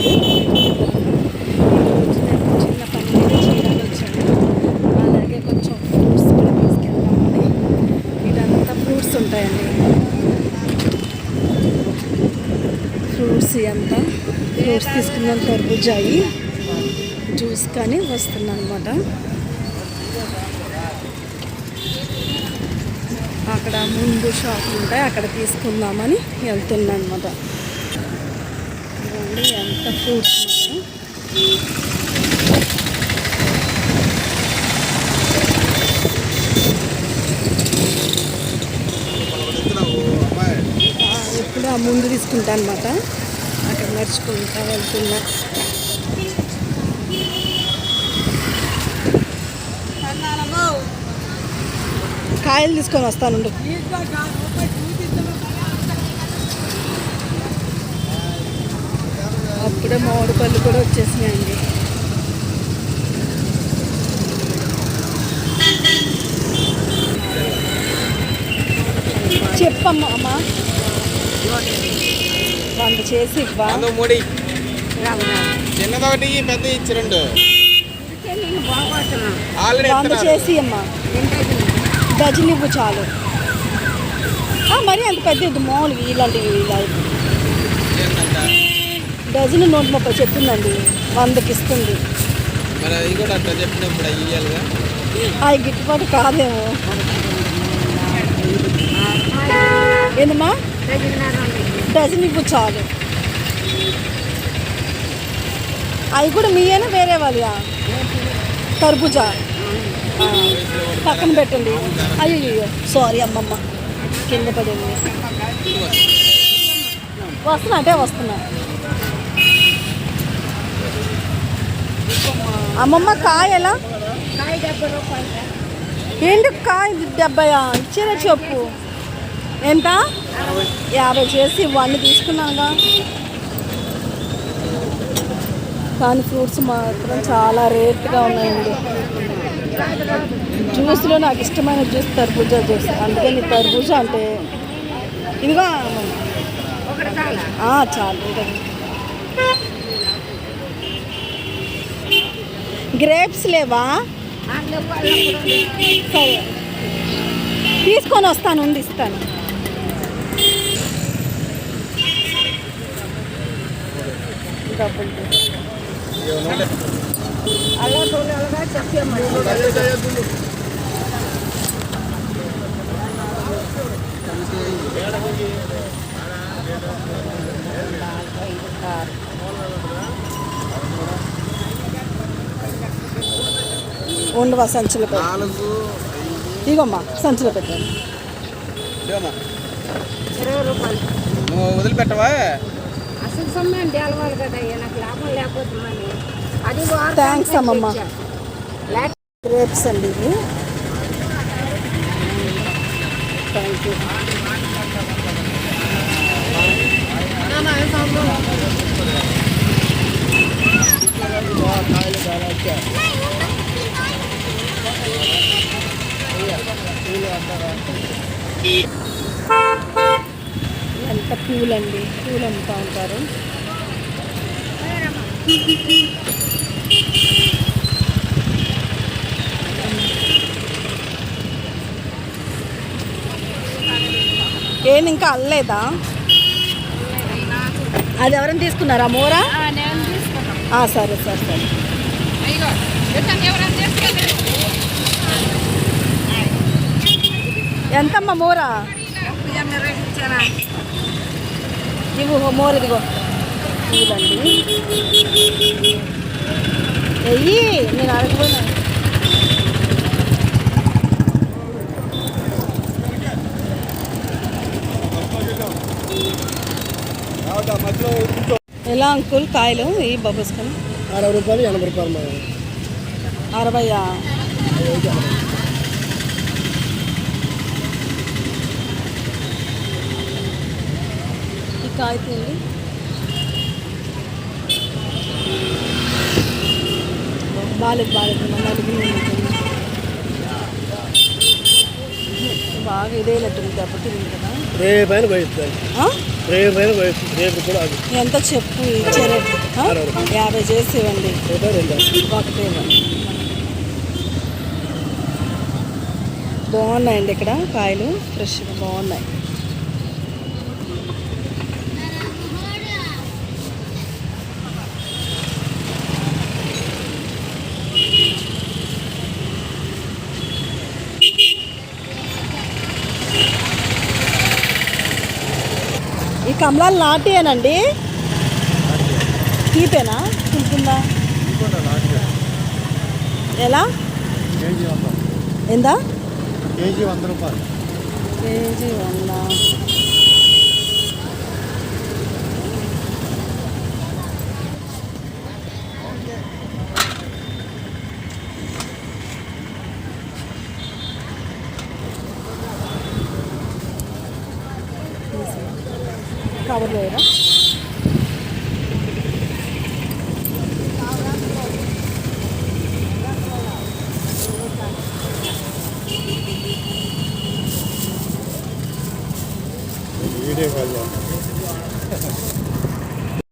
కాదు. చిన్న పని మీద చేయడానికి వచ్చాను. అలాగే కొంచెం ఫ్రూట్స్ కూడా తీసుకెళ్దామని. ఇదంతా ఫ్రూట్స్ ఉంటాయండి. ఫ్రూట్స్ అంతా ఫ్రూట్స్ తీసుకున్నాను. కర్బూజాయి జ్యూస్ కానీ వస్తున్నాను అనమాట. అక్కడ ముందు షాపులు ఉంటాయి, అక్కడ తీసుకుందామని వెళ్తున్నాను అనమాట. ఇవ్వండి ఎంత ఫ్రూట్స్ ఎప్పుడు ఆ ముందు తీసుకుంటా అనమాట. అక్కడ నడుచుకుంటా వెళ్తున్నా. కాయలు తీసుకొని వస్తానుండు. అప్పుడే మామిడి పళ్ళు కూడా వచ్చేసినాయండి. చెప్పమ్మా అమ్మా, 100 చేసి ఇవ్వా. చిన్నదొకటి పెద్ద ఇచ్చి 2 100 చేసి అమ్మా. డజన్ ఇవ్వు చాలు. మరి అంత పెద్ద ఇద్దు, మామూలుగా ఇలాంటివి ఇలా డజన్ 130 చెప్తుందండి, 100కి ఇస్తుంది. అవి గిట్టుబాటు కాదేమో. ఏందమ్మా? డజన్ ఇవ్వు చాలు. అవి కూడా మీయేనా వేరే వాళ్ళ? కర్బూజా పక్కన పెట్టండి. అయ్యో సారీ అమ్మమ్మ, కింద పడింది. వస్తున్నా అంటే వస్తున్నా. అమ్మమ్మ కాయ ఎలా? కాయ 70 రూపాయలు. ఏంటి కాయ 70? ఇచ్చేదా చెప్పు. ఎంత? 50 చేసి 1 తీసుకున్నాగా. కానీ ఫ్రూట్స్ మాత్రం చాలా రేట్గా ఉన్నాయండి. జ్యూస్లో నాకు ఇష్టమైన జ్యూస్ తర్బూజా జ్యూస్. అందుకని తర్బూజా అంటే ఇదిగో చాలు. గ్రేప్స్ లేవా? సరే తీసుకొని వస్తాను, ఉండి ఇస్తాను. డబ్బులు అలా చెప్పమ్మా. ఉండవా సంచులు పెట్టు. ఇగమ్మా సంచులో పెట్టాను. 20 రూపాయలు వదిలిపెట్టవా? అసలు సమయం డెలవాలి కదా, నాకు లాభం లేకపోతే అది. థ్యాంక్స్ అమ్మమ్మ. గ్రేప్స్ అండి ఇవి. Thank you. ఎంత పూలండి, పూలు అమ్ముతూ ఉంటారు. ఏం ఇంకా అల్లేదా? అది ఎవరైనా తీసుకున్నారా మోరా? సరే సరే సరే. ఎంతమ్మా మోరా? ఇవ్వు మోర. ఇదిగో పూలండి. వెయ్యి నేను అడగపోయినా. ఎలా అంకుల్ కాయలు ఈ బబుల్స్ కానీ? 60 రూపాయలు 80 రూపాయలు. 60. ఈ కాయ తీయండి. బాలేదు బాగా ఇదే లెట్టుంది కాబట్టి కదా. రేపైన పోయిద్దాం. రేపు కూడా అది ఎంత చెప్పు ఇచ్చే రేటు 50 చేసి ఇవ్వండి. ఒకటే ఇవ్వండి. బాగున్నాయండి ఇక్కడ కాయలు ఫ్రెష్గా బాగున్నాయి. ఈ కమలాలు నాటియేనండి, తీపేనా పులుపుందా ఎలా ఎందా కేజీ 100 రూపాయలు. కేజీ 100. కవర్లో వేయరా? Video call